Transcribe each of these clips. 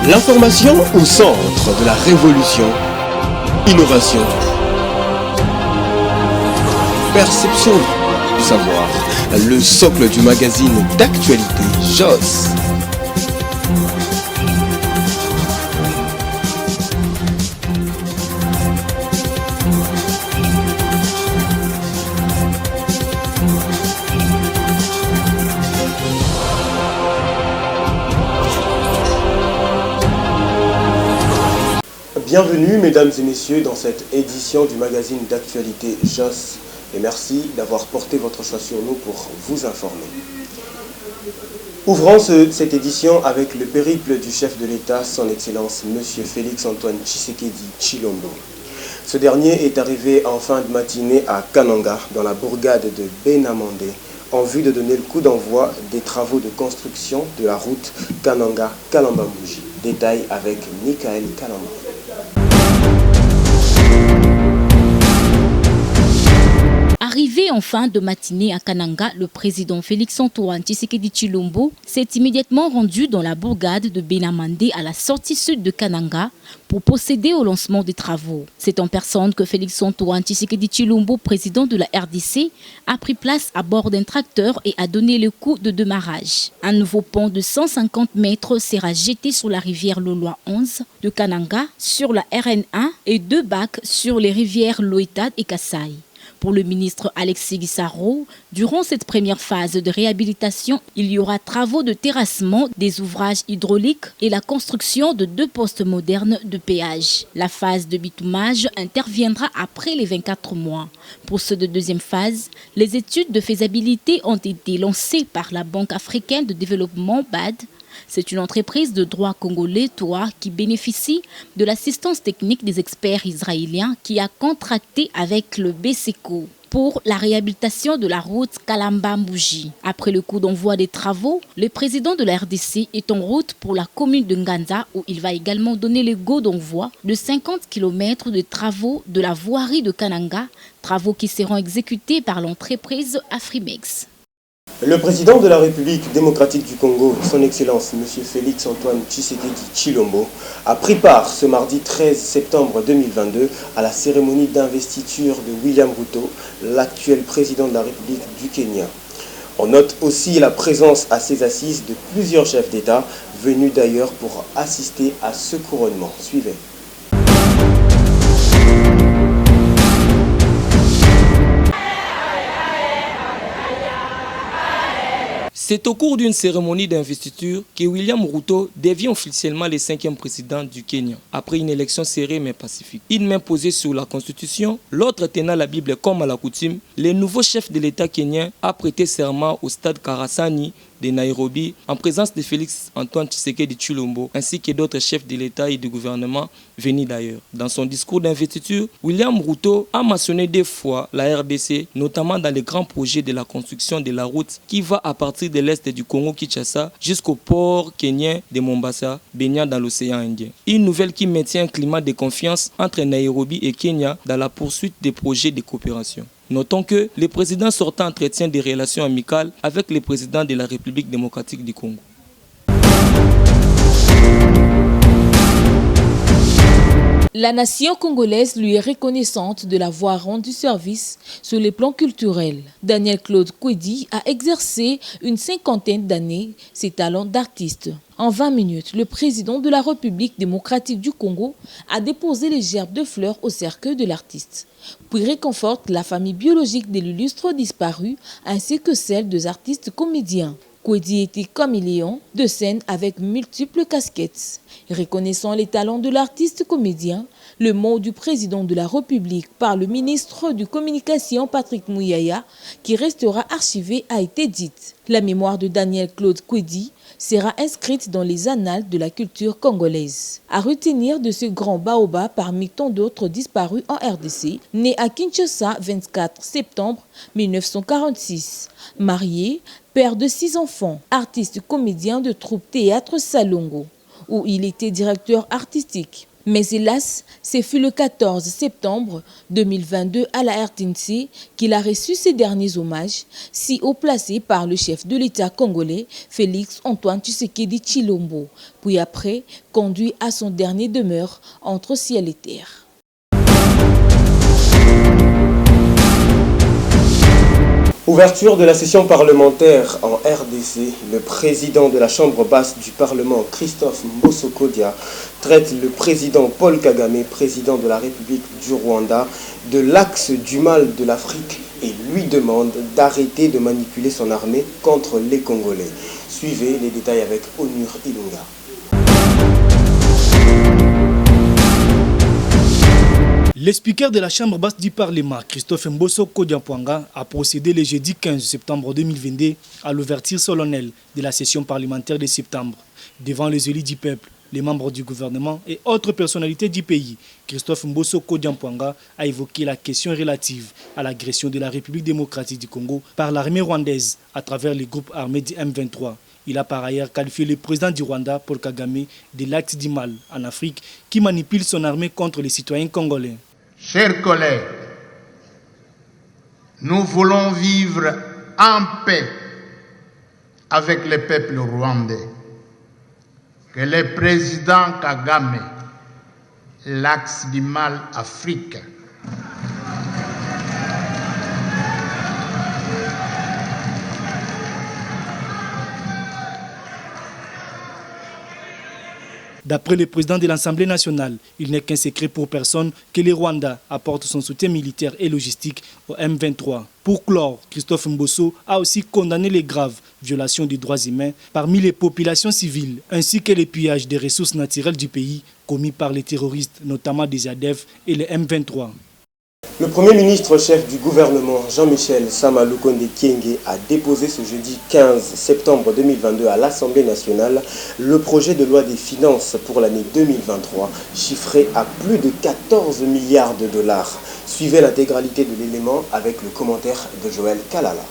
L'information au centre de la révolution. Innovation. Perception du savoir. Le socle du magazine d'actualité JOS. Bienvenue mesdames et messieurs dans cette édition du magazine d'actualité JOS et merci d'avoir porté votre choix sur nous pour vous informer. Ouvrons cette édition avec le périple du chef de l'État, son Excellence M. Félix-Antoine Tshisekedi Tshilombo. Ce dernier est arrivé en fin de matinée à Kananga, dans la bourgade de Benamandé, en vue de donner le coup d'envoi des travaux de construction de la route Kananga-Kalambambouji. Détail avec Michael Kalamba. Arrivé en fin de matinée à Kananga, le président Félix-Antoine Tshisekedi Tshilombo s'est immédiatement rendu dans la bourgade de Benamandé à la sortie sud de Kananga pour procéder au lancement des travaux. C'est en personne que Félix-Antoine Tshisekedi Tshilombo, président de la RDC, a pris place à bord d'un tracteur et a donné le coup de démarrage. Un nouveau pont de 150 mètres sera jeté sur la rivière Loloa 11 de Kananga, sur la RN1 et 2 bacs sur les rivières Loïtad et Kassai. Pour le ministre Alexis Gisaro, durant cette première phase de réhabilitation, il y aura travaux de terrassement, des ouvrages hydrauliques et la construction de 2 postes modernes de péage. La phase de bitumage interviendra après les 24 mois. Pour ceux de deuxième phase, les études de faisabilité ont été lancées par la Banque africaine de développement BAD. C'est une entreprise de droit congolais, TOA, qui bénéficie de l'assistance technique des experts israéliens qui a contracté avec le BSECO pour la réhabilitation de la route Kalambambouji. Après le coup d'envoi des travaux, le président de la RDC est en route pour la commune de Nganza où il va également donner le go d'envoi de 50 km de travaux de la voirie de Kananga, travaux qui seront exécutés par l'entreprise Afrimex. Le président de la République démocratique du Congo, son Excellence M. Félix-Antoine Tshisekedi Tshilombo, a pris part ce mardi 13 septembre 2022 à la cérémonie d'investiture de William Ruto, l'actuel président de la République du Kenya. On note aussi la présence à ces assises de plusieurs chefs d'État, venus d'ailleurs pour assister à ce couronnement. Suivez. C'est au cours d'une cérémonie d'investiture que William Ruto devient officiellement le 5e président du Kenya, après une élection serrée mais pacifique. Une main posée sur la Constitution, l'autre tenant la Bible comme à la coutume, le nouveau chef de l'État kenyan a prêté serment au stade Karasani de Nairobi en présence de Félix-Antoine Tshisekedi Tshilombo ainsi que d'autres chefs de l'État et du gouvernement venus d'ailleurs. Dans son discours d'investiture, William Ruto a mentionné 2 fois la RDC, notamment dans les grands projets de la construction de la route qui va à partir de l'est du Congo-Kinshasa jusqu'au port kenyan de Mombasa, baignant dans l'océan Indien. Une nouvelle qui maintient un climat de confiance entre Nairobi et Kenya dans la poursuite des projets de coopération. Notons que le président sortant entretient des relations amicales avec le président de la République démocratique du Congo. La nation congolaise lui est reconnaissante de l'avoir rendu service sur le plan culturel. Daniel Claude Kwedi a exercé une 50aine d'années ses talents d'artiste. En 20 minutes, le président de la République démocratique du Congo a déposé les gerbes de fleurs au cercueil de l'artiste, puis réconforte la famille biologique de l'illustre disparu ainsi que celle des artistes comédiens. Kwedi était caméléon de scène avec multiples casquettes. Reconnaissant les talents de l'artiste comédien, Le mot du président de la République par le ministre de Communication Patrick Mouyaya, qui restera archivé, a été dite. La mémoire de Daniel Claude Kwedi sera inscrite dans les annales de la culture congolaise. À retenir de ce grand baobab parmi tant d'autres disparus en RDC, né à Kinshasa 24 septembre 1946. Marié, père de 6 enfants, artiste comédien de troupe théâtre Salongo, où il était directeur artistique. Mais hélas, ce fut le 14 septembre 2022 à la RTNC qu'il a reçu ses derniers hommages, si haut placés par le chef de l'État congolais, Félix Antoine Tshisekedi Tshilombo, puis après conduit à son dernier demeure entre ciel et terre. Ouverture de la session parlementaire en RDC, le président de la Chambre basse du Parlement, Christophe Mbosso Kodia, traite le président Paul Kagame, président de la République du Rwanda, de l'axe du mal de l'Afrique et lui demande d'arrêter de manipuler son armée contre les Congolais. Suivez les détails avec Onur Ilunga. Le speaker de la Chambre basse du Parlement, Christophe Mbosso Kodia, a procédé le jeudi 15 septembre 2022 à l'ouverture solennelle de la session parlementaire de septembre. Devant les élus du peuple, les membres du gouvernement et autres personnalités du pays, Christophe Mbosso Kodia a évoqué la question relative à l'agression de la République démocratique du Congo par l'armée rwandaise à travers les groupes armés du M23. Il a par ailleurs qualifié le président du Rwanda, Paul Kagame, de l'acte du mal en Afrique qui manipule son armée contre les citoyens congolais. Chers collègues, nous voulons vivre en paix avec le peuple rwandais. Que le président Kagame, l'axe du mal africain, D'après le président de l'Assemblée nationale, il n'est qu'un secret pour personne que le Rwanda apporte son soutien militaire et logistique au M23. Pour clore, Christophe Mbosso a aussi condamné les graves violations des droits humains parmi les populations civiles, ainsi que les pillages des ressources naturelles du pays commis par les terroristes, notamment des ADF et les M23. Le Premier ministre chef du gouvernement, Jean-Michel Sama Lukonde Kyenge, a déposé ce jeudi 15 septembre 2022 à l'Assemblée nationale le projet de loi des finances pour l'année 2023, chiffré à plus de 14 milliards de dollars. Suivez l'intégralité de l'élément avec le commentaire de Joël Kalala.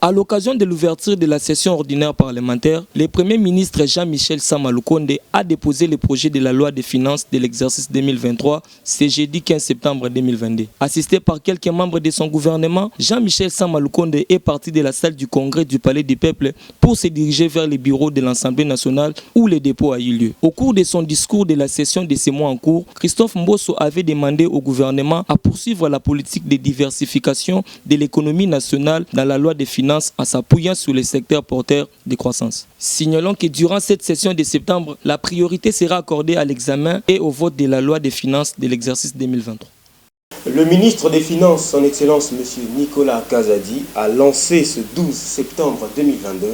À l'occasion de l'ouverture de la session ordinaire parlementaire, le Premier ministre Jean-Michel Sama Lukonde a déposé le projet de la loi des finances de l'exercice 2023 ce jeudi 15 septembre 2022. Assisté par quelques membres de son gouvernement, Jean-Michel Sama Lukonde est parti de la salle du congrès du Palais du Peuple pour se diriger vers les bureaux de l'Assemblée nationale où le dépôt a eu lieu. Au cours de son discours de la session de ce mois en cours, Christophe Mbosso avait demandé au gouvernement à poursuivre la politique de diversification de l'économie nationale dans la loi des finances en s'appuyant sur les secteurs porteurs de croissance. Signalons que durant cette session de septembre, la priorité sera accordée à l'examen et au vote de la loi des finances de l'exercice 2023. Le ministre des Finances, son Excellence M. Nicolas Kazadi, a lancé ce 12 septembre 2022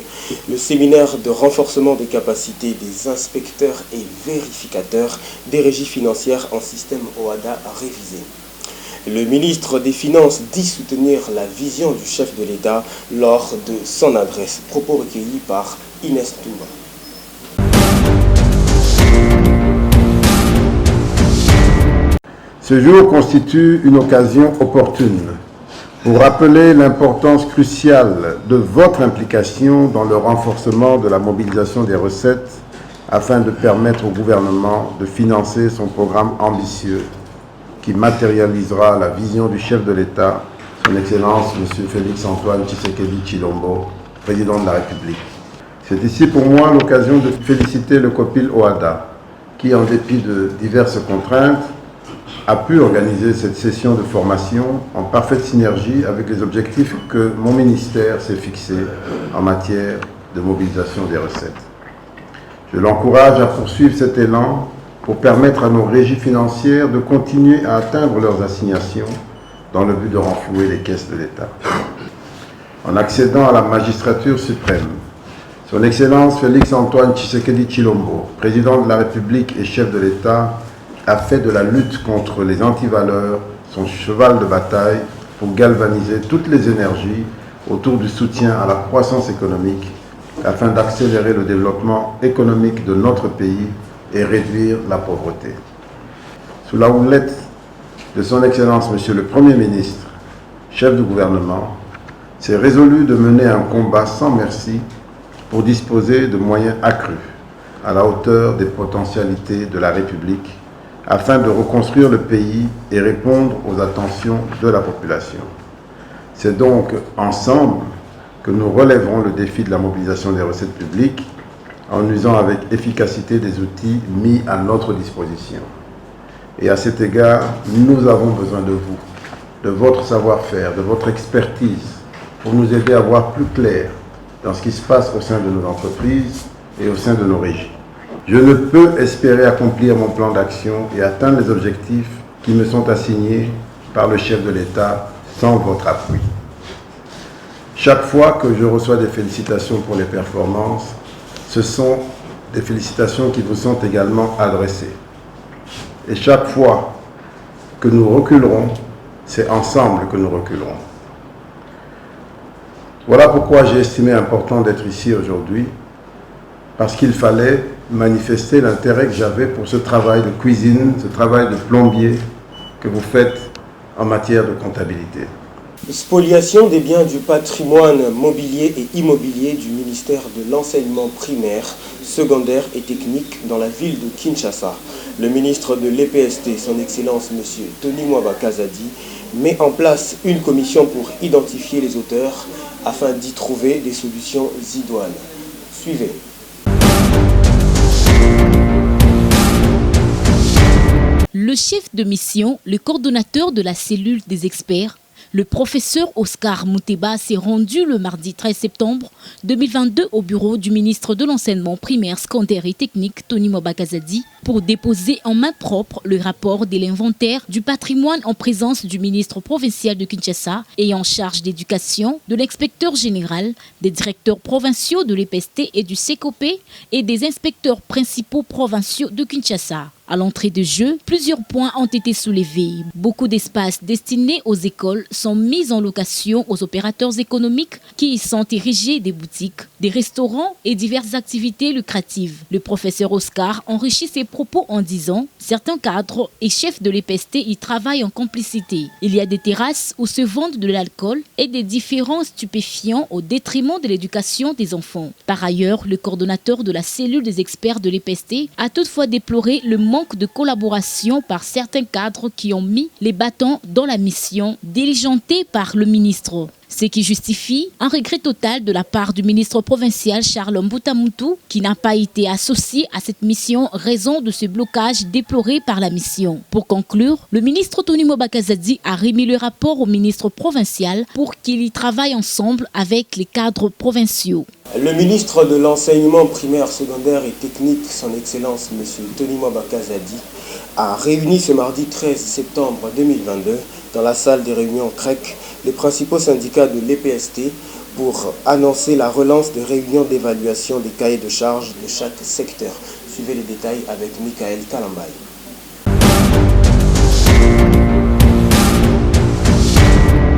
le séminaire de renforcement des capacités des inspecteurs et vérificateurs des régies financières en système OHADA révisé. Le ministre des Finances dit soutenir la vision du chef de l'État lors de son adresse. Propos recueillis par Inès Touma. Ce jour constitue une occasion opportune pour rappeler l'importance cruciale de votre implication dans le renforcement de la mobilisation des recettes afin de permettre au gouvernement de financer son programme ambitieux qui matérialisera la vision du chef de l'État, son Excellence M. Félix Antoine Tshisekedi Tshilombo, président de la République. C'est ici pour moi l'occasion de féliciter le COPIL OHADA, qui en dépit de diverses contraintes, a pu organiser cette session de formation en parfaite synergie avec les objectifs que mon ministère s'est fixés en matière de mobilisation des recettes. Je l'encourage à poursuivre cet élan pour permettre à nos régies financières de continuer à atteindre leurs assignations dans le but de renflouer les caisses de l'État. En accédant à la magistrature suprême, Son Excellence Félix-Antoine Tshisekedi Tshilombo, président de la République et chef de l'État, a fait de la lutte contre les antivaleurs son cheval de bataille pour galvaniser toutes les énergies autour du soutien à la croissance économique afin d'accélérer le développement économique de notre pays et réduire la pauvreté. Sous la houlette de son Excellence Monsieur le Premier ministre, chef du gouvernement, s'est résolu de mener un combat sans merci pour disposer de moyens accrus à la hauteur des potentialités de la République afin de reconstruire le pays et répondre aux attentions de la population. C'est donc ensemble que nous relèverons le défi de la mobilisation des recettes publiques en usant avec efficacité des outils mis à notre disposition. Et à cet égard, nous avons besoin de vous, de votre savoir-faire, de votre expertise, pour nous aider à voir plus clair dans ce qui se passe au sein de nos entreprises et au sein de nos régies. Je ne peux espérer accomplir mon plan d'action et atteindre les objectifs qui me sont assignés par le chef de l'État sans votre appui. Chaque fois que je reçois des félicitations pour les performances, ce sont des félicitations qui vous sont également adressées. Et chaque fois que nous reculerons, c'est ensemble que nous reculerons. Voilà pourquoi j'ai estimé important d'être ici aujourd'hui, parce qu'il fallait manifester l'intérêt que j'avais pour ce travail de cuisine, ce travail de plombier que vous faites en matière de comptabilité. Spoliation des biens du patrimoine mobilier et immobilier du ministère de l'enseignement primaire, secondaire et technique dans la ville de Kinshasa. Le ministre de l'EPST, son Excellence M. Tony Mwaba Kazadi, met en place une commission pour identifier les auteurs afin d'y trouver des solutions idoines. Suivez. Le chef de mission, le coordonnateur de la cellule des experts, le professeur Oscar Mouteba s'est rendu le mardi 13 septembre 2022 au bureau du ministre de l'enseignement primaire, secondaire et technique, Tony Mwaba Kazadi, pour déposer en main propre le rapport de l'inventaire du patrimoine en présence du ministre provincial de Kinshasa et en charge d'éducation, de l'inspecteur général, des directeurs provinciaux de l'EPST et du CECOP et des inspecteurs principaux provinciaux de Kinshasa. À l'entrée de jeu, plusieurs points ont été soulevés. Beaucoup d'espaces destinés aux écoles sont mis en location aux opérateurs économiques qui y sont érigés des boutiques, des restaurants et diverses activités lucratives. Le professeur Oscar enrichit ses propos en disant « Certains cadres et chefs de l'EPST y travaillent en complicité. Il y a des terrasses où se vendent de l'alcool et des différents stupéfiants au détriment de l'éducation des enfants. » Par ailleurs, le coordonnateur de la cellule des experts de l'EPST a toutefois déploré le manque de collaboration par certains cadres qui ont mis les bâtons dans la mission diligentée par le ministre. Ce qui justifie un regret total de la part du ministre provincial Charles Mboutamoutou qui n'a pas été associé à cette mission raison de ce blocage déploré par la mission. Pour conclure, le ministre Tony Mwaba Kazadi a remis le rapport au ministre provincial pour qu'il y travaille ensemble avec les cadres provinciaux. Le ministre de l'enseignement primaire, secondaire et technique, son Excellence M. Tony Mwaba Kazadi, a réuni ce mardi 13 septembre 2022 dans la salle des réunions CREC les principaux syndicats de l'EPST pour annoncer la relance des réunions d'évaluation des cahiers de charges de chaque secteur. Suivez les détails avec Michael Kalambay.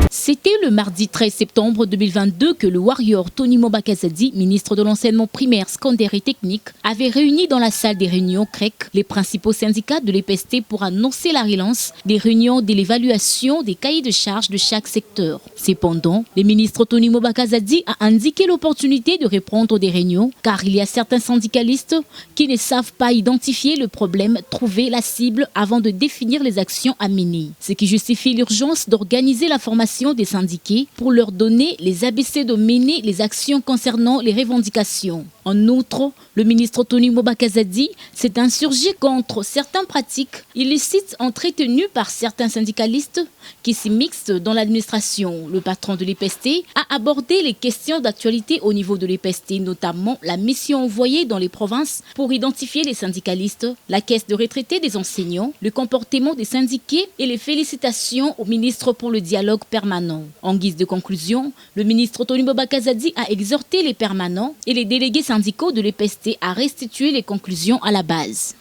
C'était le mardi 13 septembre 2022 que le warrior Tony Mwaba Kazadi, ministre de l'enseignement primaire, secondaire et technique, avait réuni dans la salle des réunions CREC les principaux syndicats de l'EPST pour annoncer la relance des réunions de l'évaluation des cahiers de charges de chaque secteur. Cependant, le ministre Tony Mwaba Kazadi a indiqué l'opportunité de reprendre des réunions car il y a certains syndicalistes qui ne savent pas identifier le problème, trouver la cible avant de définir les actions à mener. Ce qui justifie l'urgence d'organiser la formation des syndiqués pour leur donner les ABC de mener les actions concernant les revendications. En outre, le ministre Tony Mwaba Kazadi s'est insurgé contre certaines pratiques illicites entretenues par certains syndicalistes qui s'y mixent dans l'administration. Le patron de l'EPST a abordé les questions d'actualité au niveau de l'EPST, notamment la mission envoyée dans les provinces pour identifier les syndicalistes, la caisse de retraités des enseignants, le comportement des syndiqués et les félicitations au ministre pour le dialogue permanent. permanents. En guise de conclusion, le ministre Tony Bobakazadi a exhorté les permanents et les délégués syndicaux de l'EPST à restituer les conclusions à la base.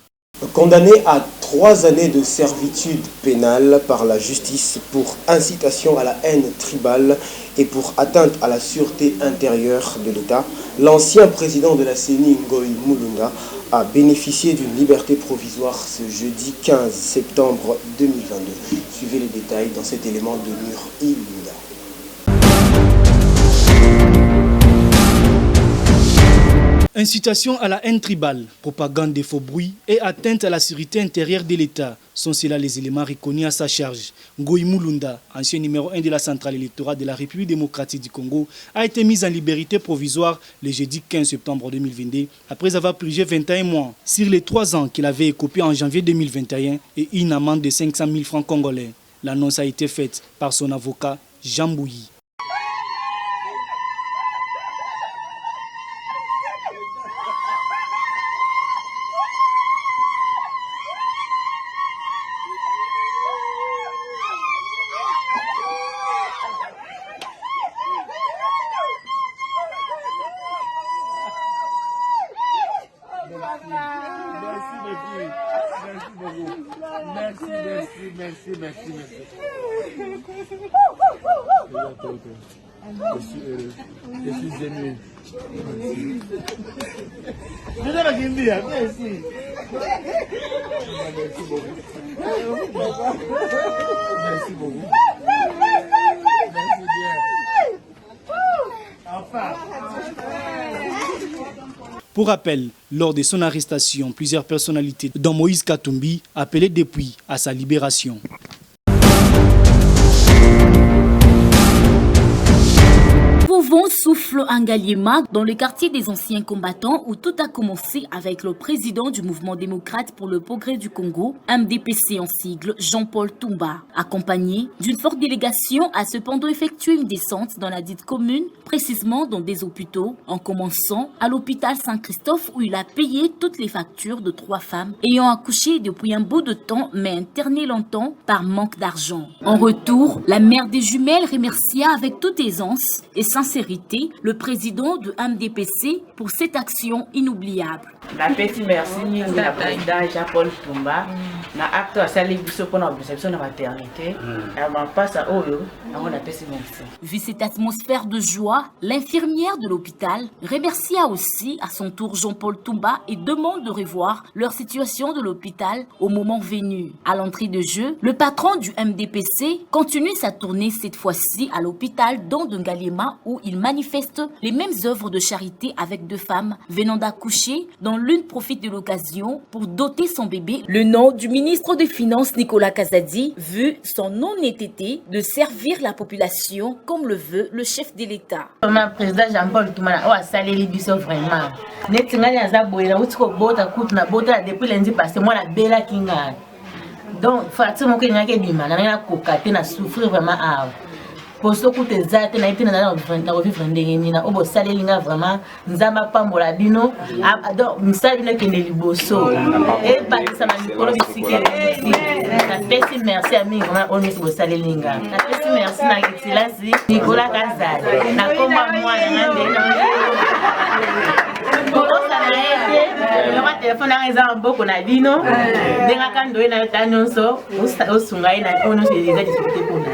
Condamné à 3 années de servitude pénale par la justice pour incitation à la haine tribale et pour atteinte à la sûreté intérieure de l'État, l'ancien président de la CENI, Ngoï Mulunda, a bénéficié d'une liberté provisoire ce jeudi 15 septembre 2022. Suivez les détails dans cet élément de Mur Ilunda. Incitation à la haine tribale, propagande des faux bruits et atteinte à la sécurité intérieure de l'État sont ceux-là les éléments reconnus à sa charge. Ngoï Mulunda, ancien numéro 1 de la centrale électorale de la République démocratique du Congo, a été mis en liberté provisoire le jeudi 15 septembre 2022 après avoir purgé 21 mois sur les 3 ans qu'il avait écopé en janvier 2021 et une amende de 500 000 francs congolais. L'annonce a été faite par son avocat Jean Bouilly. Merci. Je suis ému. Merci. Merci beaucoup. Merci bien. Enfin. Pour rappel, lors de son arrestation, plusieurs personnalités, dont Moïse Katumbi, appelaient depuis à sa libération. Vent souffle en Ngaliema dans le quartier des anciens combattants où tout a commencé avec le président du mouvement démocrate pour le progrès du Congo, MDPC en sigle, Jean-Paul Toumba. Accompagné d'une forte délégation, a cependant effectué une descente dans la dite commune, précisément dans des hôpitaux, en commençant à l'hôpital Saint-Christophe où il a payé toutes les factures de 3 femmes ayant accouché depuis un bout de temps mais internées longtemps par manque d'argent. En retour, la mère des jumelles remercia avec toute aisance et sincérité le président de MDPC pour cette action inoubliable. La petite merci la président Jean-Paul Toumba na acte à salir pour la réception de la maternité. Elle passe à Oyo, on a merci. Vu cette atmosphère de joie, l'infirmière de l'hôpital remercia aussi à son tour Jean-Paul Toumba et demande de revoir leur situation de l'hôpital au moment venu. À l'entrée de jeu, le patron du MDPC continue sa tournée cette fois-ci à l'hôpital dans de Ngaliema où il manifeste les mêmes œuvres de charité avec 2 femmes venant d'accoucher dont l'une profite de l'occasion pour doter son bébé. Le nom du ministre des Finances Nicolas Kazadi, vu son honnêteté de servir la population comme le veut le chef de l'État. Le président Jean-Paul Toumba a salué l'Ibiso vraiment. Depuis lundi passé, moi la belle kinga. Donc, Fatima Kenyake Bima, n'a cocaté, n'a souffert vraiment à. Pour ce que tu as été na revivre ndenge na obo salélinga vraiment nzamba pambola bino donc misa bino kende liboso et batisa na mikolo bisikere na pesi merci ami vraiment on est salélinga na pesi merci na kitilasi Nicolas Kazadi na koma mwana ngande le téléphone a raison beaucoup na bino denga kando na tanonso osungai na ono se déjà discuter pour na.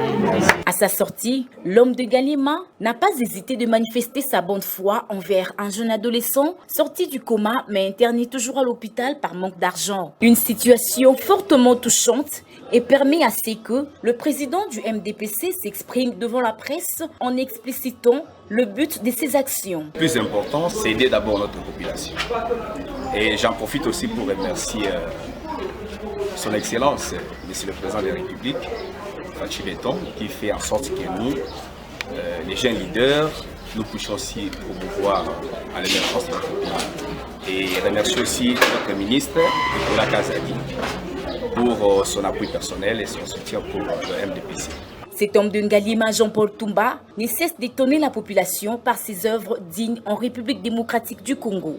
À sa sortie, l'homme de Ngaliema n'a pas hésité de manifester sa bonne foi envers un jeune adolescent sorti du coma mais interné toujours à l'hôpital par manque d'argent. Une situation fortement touchante et permet à ce que le président du MDPC s'exprime devant la presse en explicitant le but de ses actions. Le plus important, c'est aider d'abord notre population. Et j'en profite aussi pour remercier son Excellence, Monsieur le Président de la République, Fachi Béton, qui fait en sorte que nous, les jeunes leaders, nous puissions aussi promouvoir à l'émergence de notre pays. Et remercier aussi notre ministre, Nicolas Kazadi, pour son appui personnel et son soutien pour le MDPC. Cet homme de Ngaliema, Jean-Paul Toumba, ne cesse d'étonner la population par ses œuvres dignes en République démocratique du Congo.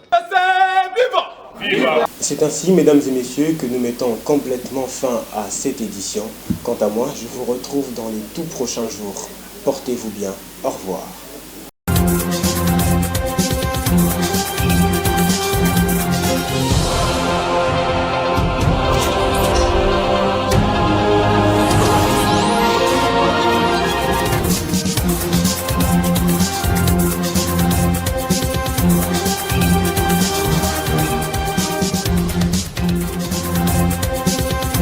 C'est ainsi, mesdames et messieurs, que nous mettons complètement fin à cette édition. Quant à moi, je vous retrouve dans les tout prochains jours. Portez-vous bien. Au revoir.